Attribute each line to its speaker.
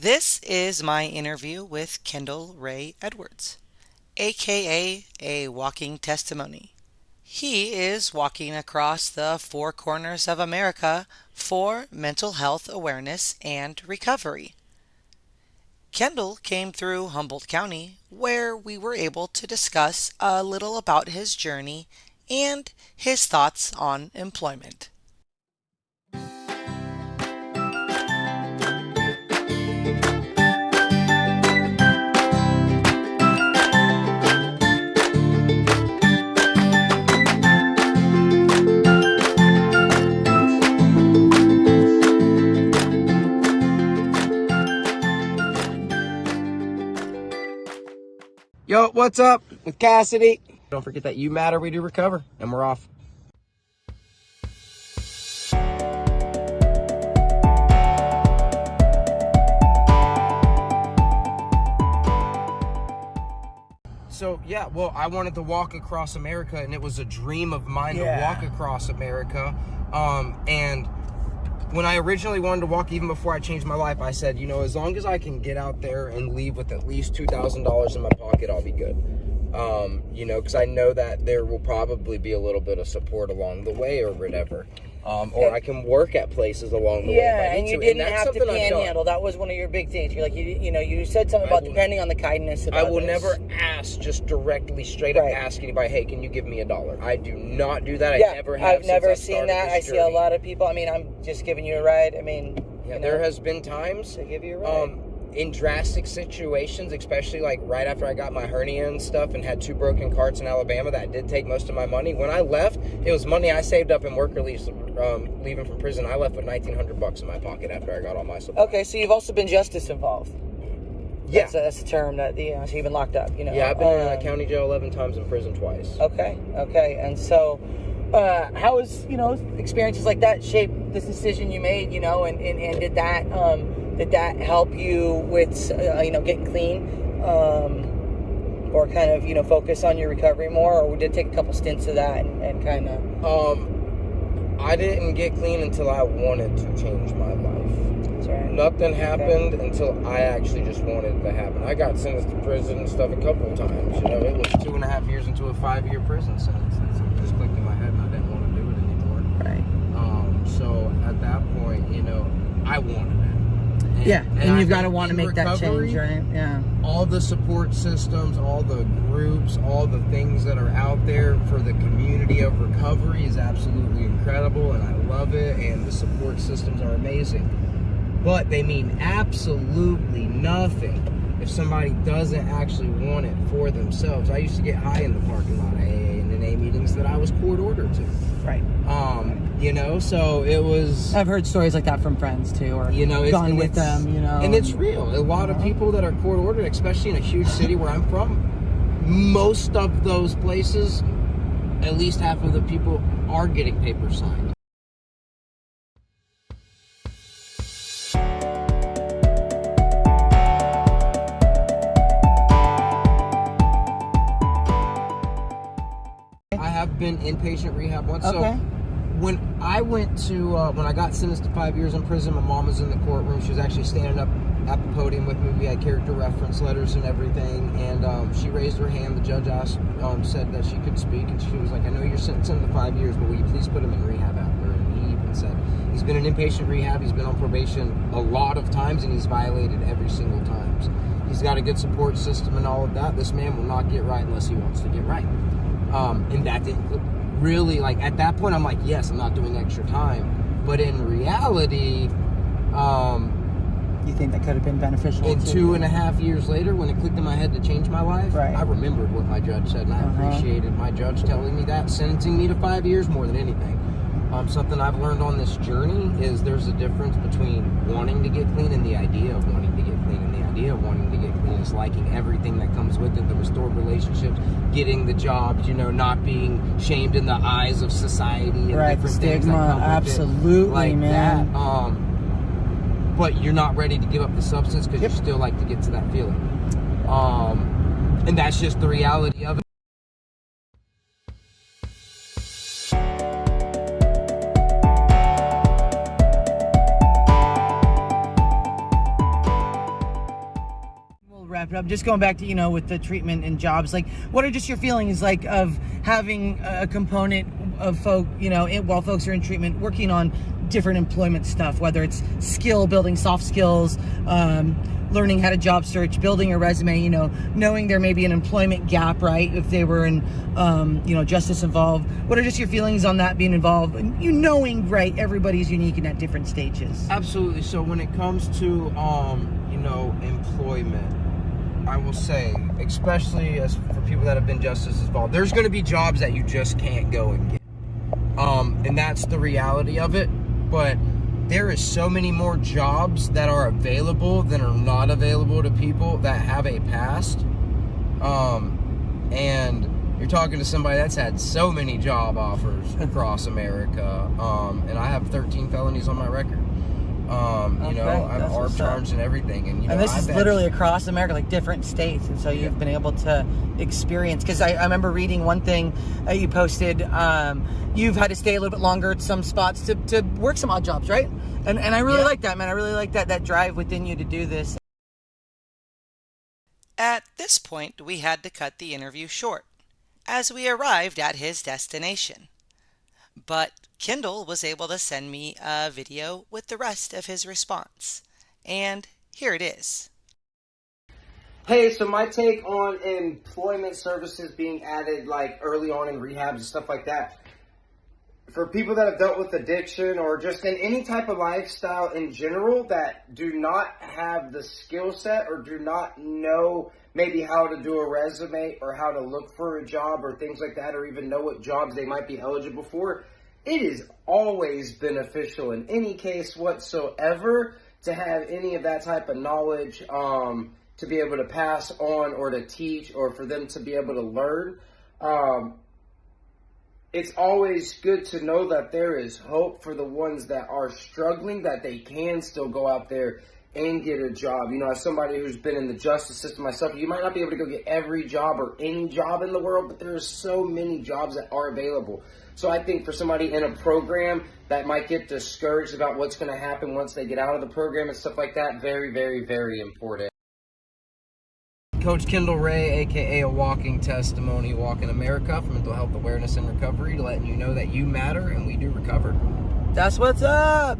Speaker 1: This is my interview with Kendall Ray Edwards, aka a walking testimony. He is walking across the four corners of America for mental health awareness and recovery. Kendall came through Humboldt County, where we were able to discuss a little about his journey and his thoughts on employment.
Speaker 2: Yo, what's up with Cassidy? Don't forget that you matter, we do recover, and we're off. So, yeah, well, I wanted to walk across America, and it was a dream of mine to walk across America. And when I originally wanted to walk, even before I changed my life, I said, you know, as long as I can get out there and leave with at least $2,000 in my pocket, I'll be good. You know, because I know that there will probably be a little bit of support along the way or whatever. Or I can work at places along the way.
Speaker 3: Yeah, and you didn't have to panhandle. That was one of your big things. You're like, you said something about depending on the kindness of
Speaker 2: I will
Speaker 3: others.
Speaker 2: never ask, just directly, straight up ask anybody, hey, can you give me $1? I do not do that. I never have.
Speaker 3: I've never seen that. I see a lot of people. I mean, I'm just giving you a ride. I mean,
Speaker 2: there has been times
Speaker 3: to give you a ride.
Speaker 2: In drastic situations, especially like right after I got my hernia and stuff and had 2 broken carts in Alabama, that did take most of my money. When I left, it was money I saved up in work release, leaving from prison. I left with $1,900 in my pocket after I got all my supplies.
Speaker 3: Okay, so you've also been justice involved.
Speaker 2: Yeah.
Speaker 3: That's a term that, so you've been locked up,
Speaker 2: Yeah, I've been in county jail 11 times and prison twice.
Speaker 3: Okay. And so, how has, experiences like that shape this decision you made, and did that help you with, getting clean, or kind of, focus on your recovery more, or did it take a couple stints of that and kind of?
Speaker 2: I didn't get clean until I wanted to change my life.
Speaker 3: That's right.
Speaker 2: Nothing happened until I actually just wanted it to happen. I got sentenced to prison and stuff a couple of times. It was 2.5 years into a 5-year prison sentence. It just clicked in my head and I didn't want to do it anymore.
Speaker 3: Right.
Speaker 2: So at that point, I wanted it.
Speaker 3: And you've got to want to make
Speaker 2: recovery,
Speaker 3: that change, right? Yeah.
Speaker 2: All the support systems, all the groups, all the things that are out there for the community of recovery is absolutely incredible, and I love it, and the support systems are amazing. But they mean absolutely nothing if somebody doesn't actually want it for themselves. I used to get high in the parking lot of AA and NA meetings that I was court ordered to.
Speaker 3: Right.
Speaker 2: So it was...
Speaker 3: I've heard stories like that from friends, too, or gone with them,
Speaker 2: And it's real. A lot of people that are court ordered, especially in a huge city where I'm from, most of those places, at least half of the people are getting papers signed. I have been inpatient rehab once.
Speaker 3: Okay.
Speaker 2: So when I went to, when I got sentenced to 5 years in prison, my mom was in the courtroom. She was actually standing up at the podium with me. We had character reference letters and everything. And she raised her hand. The judge asked, said that she could speak. And she was like, I know you're sentenced to 5 years, but will you please put him in rehab after? And he even said, he's been in inpatient rehab. He's been on probation a lot of times, and he's violated every single time. He's got a good support system and all of that. This man will not get right unless he wants to get right. And that didn't really, at that point, I'm like, yes, I'm not doing extra time. But in reality,
Speaker 3: you think that could have been beneficial?
Speaker 2: In 2.5 years later, when it clicked in my head to change my life,
Speaker 3: right.
Speaker 2: I remembered what my judge said, and I appreciated my judge telling me that, sentencing me to 5 years more than anything. Something I've learned on this journey is there's a difference between wanting to get clean and the idea of wanting to get clean. And the idea of wanting to get clean is liking everything that comes with it, the restored relationships, getting the jobs, not being shamed in the eyes of society and
Speaker 3: right,
Speaker 2: different
Speaker 3: stigma,
Speaker 2: things that come with
Speaker 3: absolutely,
Speaker 2: it. Like
Speaker 3: man.
Speaker 2: That. But you're not ready to give up the substance because you still like to get to that feeling. And that's just the reality of it.
Speaker 3: wrap it up, just going back to, with the treatment and jobs, like, what are just your feelings, like, of having a component of folk, while folks are in treatment, working on different employment stuff, whether it's skill building, soft skills, learning how to job search, building a resume, knowing there may be an employment gap, right, if they were in, justice involved. What are just your feelings on that being involved? And knowing, right, everybody's unique and at different stages.
Speaker 2: Absolutely. So when it comes to, employment, I will say, especially as for people that have been justice involved, there's going to be jobs that you just can't go and get. And that's the reality of it. But there is so many more jobs that are available than are not available to people that have a past. And you're talking to somebody that's had so many job offers across America. And I have 13 felonies on my record. I have armed charges and everything. And
Speaker 3: this is literally across America, like different states. And so you've been able to experience, because I remember reading one thing that you posted, you've had to stay a little bit longer at some spots to work some odd jobs, right? And I really like that, man. I really like that drive within you to do this.
Speaker 1: At this point, we had to cut the interview short, as we arrived at his destination. But Kendall was able to send me a video with the rest of his response. And here it is.
Speaker 2: Hey, so my take on employment services being added like early on in rehabs and stuff like that. For people that have dealt with addiction or just in any type of lifestyle in general that do not have the skill set or do not know maybe how to do a resume or how to look for a job or things like that, or even know what jobs they might be eligible for, it is always beneficial in any case whatsoever to have any of that type of knowledge to be able to pass on or to teach or for them to be able to learn. It's always good to know that there is hope for the ones that are struggling, that they can still go out there and get a job. As somebody who's been in the justice system myself, you might not be able to go get every job or any job in the world, but there are so many jobs that are available. So I think for somebody in a program that might get discouraged about what's going to happen once they get out of the program and stuff like that, very, very, very important. Coach Kendall Ray, a.k.a. a walking testimony, Walking America for Mental Health Awareness and Recovery, letting you know that you matter and we do recover.
Speaker 3: That's what's up.